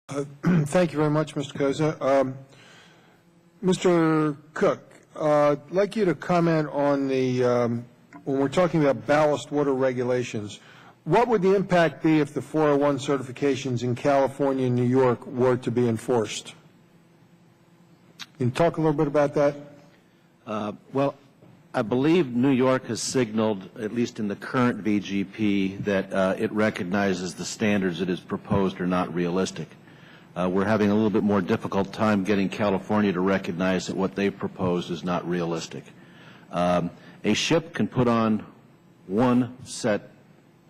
Thank you very much, Mr. Koza. Mr. Cook, I'd like you to comment on the, when we're talking about ballast water regulations, what would the impact be if the 401 certifications in California and New York were to be enforced? Can you talk a little bit about that? Well, I believe New York has signaled, at least in the current VGP, that it recognizes the standards it has proposed are not realistic. We're having a little bit more difficult time getting California to recognize that what they've proposed is not realistic. A ship can put on one set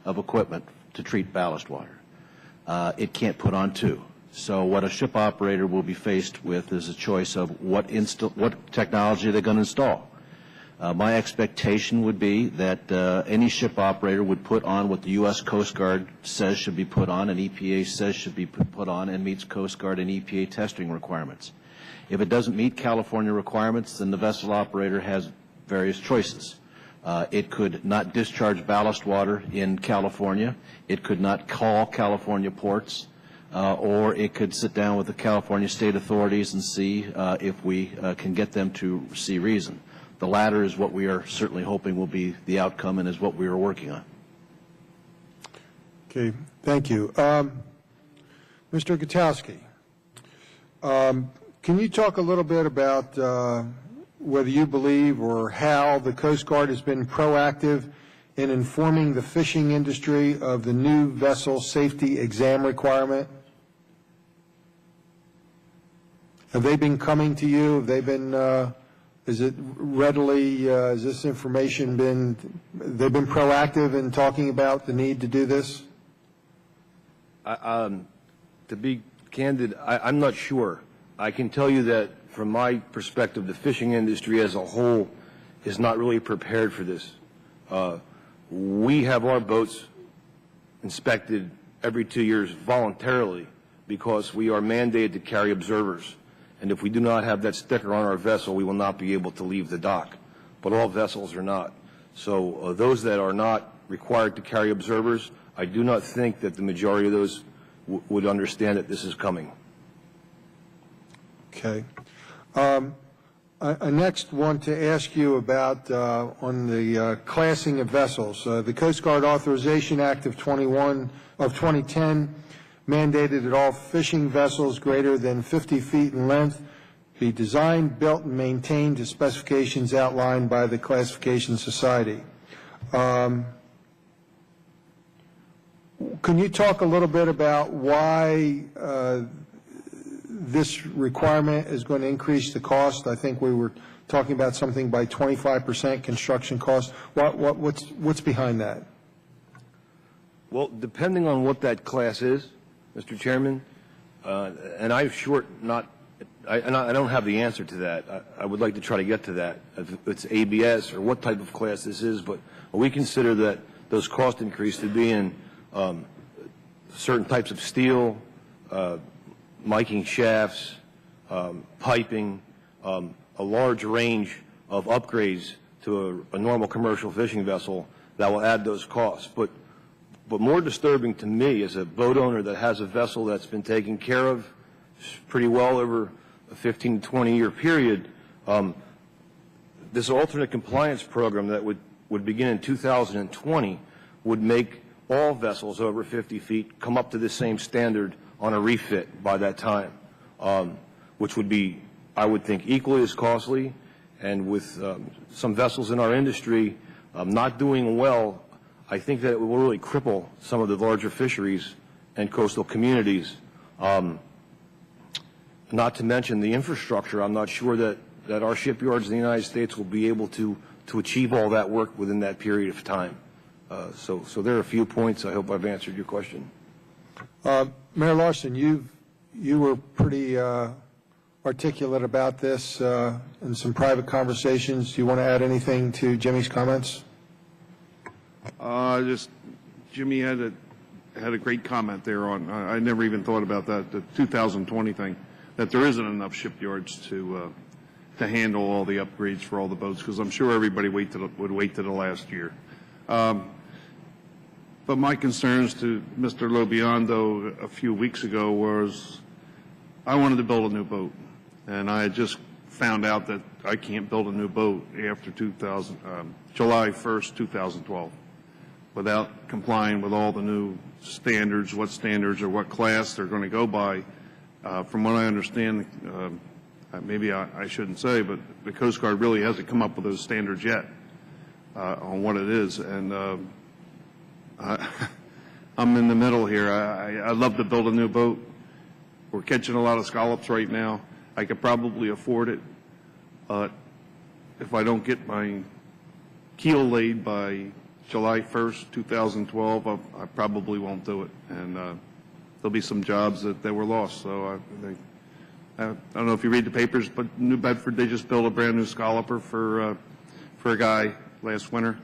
of equipment to treat ballast water. It can't put on two. So what a ship operator will be faced with is a choice of what technology they're going to install. My expectation would be that any ship operator would put on what the U.S. Coast Guard says should be put on and EPA says should be put on and meets Coast Guard and EPA testing requirements. If it doesn't meet California requirements, then the vessel operator has various choices. It could not discharge ballast water in California. It could not call California ports. Or it could sit down with the California state authorities and see if we can get them to see reason. The latter is what we are certainly hoping will be the outcome and is what we are working on. Okay, thank you. Mr. Gutowski, can you talk a little bit about whether you believe or how the Coast Guard has been proactive in informing the fishing industry of the new vessel safety exam requirement? Have they been coming to you? Have they been, is it readily, has this information been, they've been proactive in talking about the need to do this? To be candid, I'm not sure. I can tell you that from my perspective, the fishing industry as a whole is not really prepared for this. We have our boats inspected every 2 years voluntarily because we are mandated to carry observers. And if we do not have that sticker on our vessel, we will not be able to leave the dock. But all vessels are not. So those that are not required to carry observers, I do not think that the majority of those would understand that this is coming. Okay. I next want to ask you about on the classing of vessels. The Coast Guard Authorization Act of 2010 mandated that all fishing vessels greater than 50 feet in length be designed, built, and maintained to specifications outlined by the Classification Society. Can you talk a little bit about why this requirement is going to increase the cost? I think we were talking about something by 25% construction cost. What's behind that? Well, depending on what that class is, Mr. Chairman, and I don't have the answer to that. I would like to try to get to that, if it's ABS or what type of class this is, but we consider that those cost increases to be in certain types of steel, miking shafts, piping, a large range of upgrades to a normal commercial fishing vessel that will add those costs. But more disturbing to me as a boat owner that has a vessel that's been taken care of pretty well over a 15 to 20 year period, this alternate compliance program that would begin in 2020 would make all vessels over 50 feet come up to the same standard on a refit by that time, which would be, I would think, equally as costly. And with some vessels in our industry not doing well, I think that it will really cripple some of the larger fisheries and coastal communities. Not to mention the infrastructure. I'm not sure that our shipyards in the United States will be able to achieve all that work within that period of time. So there are a few points. I hope I've answered your question. Mayor Larson, you were pretty articulate about this in some private conversations. Do you want to add anything to Jimmy's comments? Jimmy had a great comment there on. I never even thought about that, the 2020 thing, that there isn't enough shipyards to handle all the upgrades for all the boats, because I'm sure everybody would wait to the last year. But my concerns to Mr. LoBiondo a few weeks ago was I wanted to build a new boat, and I had just found out that I can't build a new boat after July 1st, 2012, without complying with all the new standards, what standards or what class they're going to go by. From what I understand, maybe I shouldn't say, but the Coast Guard really hasn't come up with those standards yet on what it is. And I'm in the middle here. I'd love to build a new boat. We're catching a lot of scallops right now. I could probably afford it. But if I don't get my keel laid by July 1st, 2012, I probably won't do it. And there'll be some jobs that were lost. So I don't know if you read the papers, but New Bedford, they just built a brand new scalloper for a guy last winter.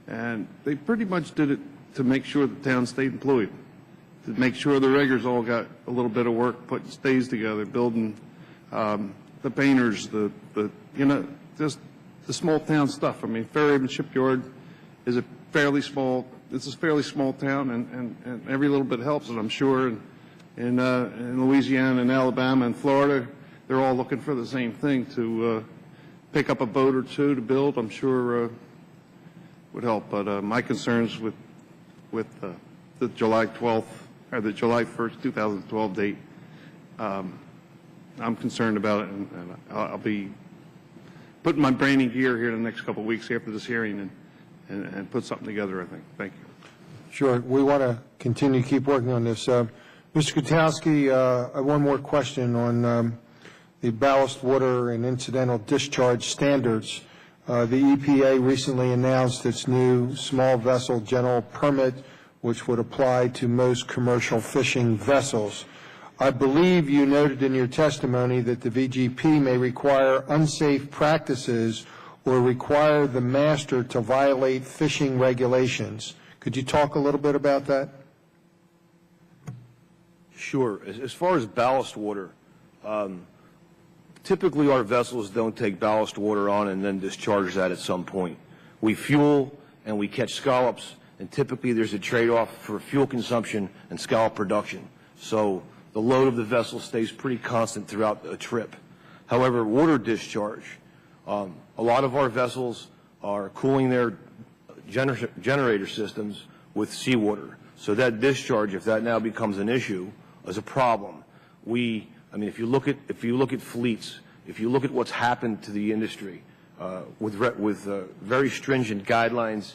And they pretty much did it to make sure the town stayed employed, to make sure the riggers all got a little bit of work putting stays together, building the painters, just the small town stuff. I mean, Fairhaven Shipyard is a fairly small town, and every little bit helps. And I'm sure in Louisiana and Alabama and Florida, they're all looking for the same thing, to pick up a boat or two to build. I'm sure would help. But my concerns with the July 12th or the July 1st, 2012 date, I'm concerned about it, and I'll be putting my brain in gear here in the next couple of weeks after this hearing and put something together, I think. Thank you. Sure. We want to continue to keep working on this. Mr. Kutowski, I have one more question on the ballast water and incidental discharge standards. The EPA recently announced its new small vessel general permit, which would apply to most commercial fishing vessels. I believe you noted in your testimony that the VGP may require unsafe practices or require the master to violate fishing regulations. Could you talk a little bit about that? Sure. As far as ballast water, typically our vessels don't take ballast water on and then discharge that at some point. We fuel and we catch scallops, and typically there's a trade-off for fuel consumption and scallop production. So the load of the vessel stays pretty constant throughout a trip. However, water discharge, a lot of our vessels are cooling their generator systems with seawater. So that discharge, if that now becomes an issue, is a problem. I mean, if you look at fleets, if you look at what's happened to the industry with very stringent guidelines,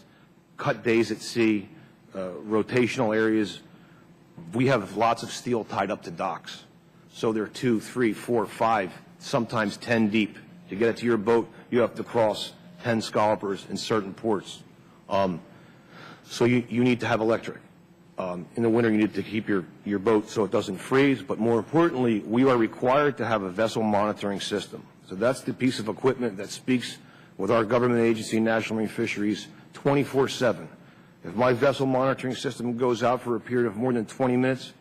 cut days at sea, rotational areas, we have lots of steel tied up to docks. So they're 2, 3, 4, 5, sometimes 10 deep. To get it to your boat, you have to cross 10 scallopers in certain ports. So you need to have electric. In the winter, you need to keep your boat so it doesn't freeze. But more importantly, we are required to have a vessel monitoring system. So that's the piece of equipment that speaks with our government agency, National Marine Fisheries, 24/7. If my vessel monitoring system goes out for a period of more than 20 minutes,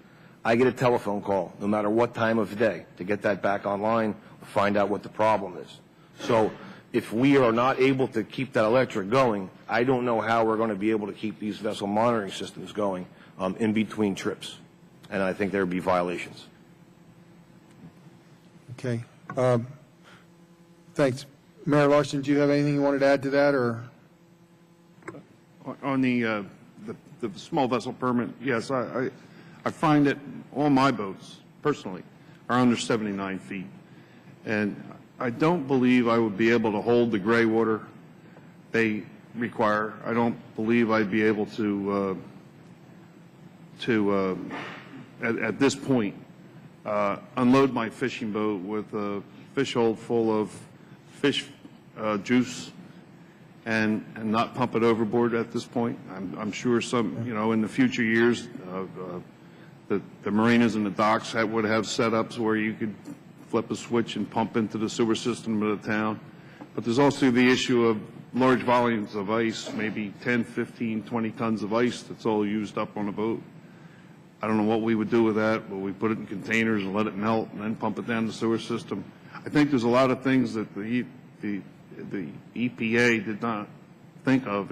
I get a telephone call, no matter what time of day, to get that back online or find out what the problem is. So if we are not able to keep that electric going, I don't know how we're going to be able to keep these vessel monitoring systems going in between trips. And I think there would be violations. Okay. Thanks. Mayor Larson, do you have anything you wanted to add to that, or? On the small vessel permit, yes, I find that all my boats, personally, are under 79 feet. And I don't believe I would be able to hold the gray water they require. I don't believe I'd be able to at this point, unload my fishing boat with a fish hold full of fish juice and not pump it overboard at this point. I'm sure in the future years, the marinas and the docks would have setups where you could flip a switch and pump into the sewer system of the town. But there's also the issue of large volumes of ice, maybe 10, 15, 20 tons of ice that's all used up on a boat. I don't know what we would do with that, but we put it in containers and let it melt and then pump it down the sewer system. I think there's a lot of things that the EPA did not think of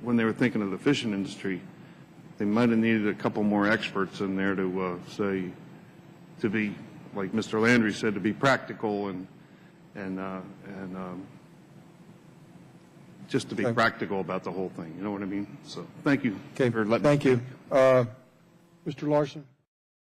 when they were thinking of the fishing industry. They might have needed a couple more experts in there to to be, like Mr. Landry said, to be practical and just to be Okay. practical about the whole thing. You know what I mean? So thank you. Okay, for letting me thank you. speak. Mr. Larson?